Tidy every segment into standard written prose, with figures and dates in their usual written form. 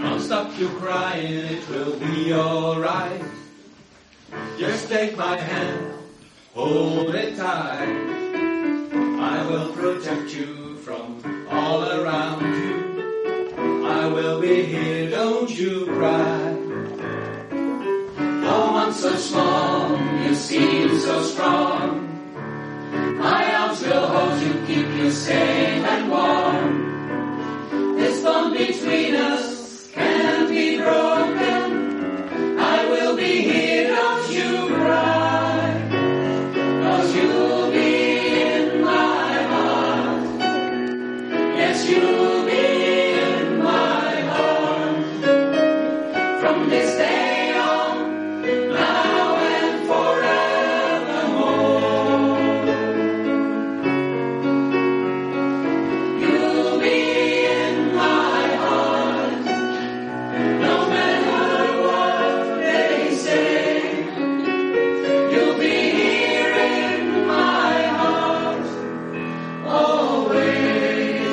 Don't stop you crying, it will be alright. Just take my hand, hold it tight. I will protect you from all around you. I will be here, don't you cry. Oh, one so small, you seem so strong. My arms will hold you, keep you safe and warm. This bond between us can't be broken. I will be here, don't you cry. 'Cause you'll be in my heart. Yes, you'll be in my heart. From this day on, now and forevermore. You'll be in my heart. No matter what they say. You'll be here in my heart. Always.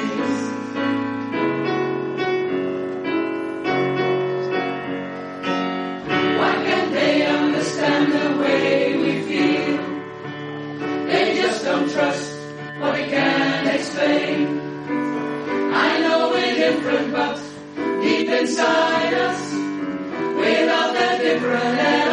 Why can't they understand the way we feel? They just don't trust what we can't explain. I know we're different, but deep inside us, we're not that different.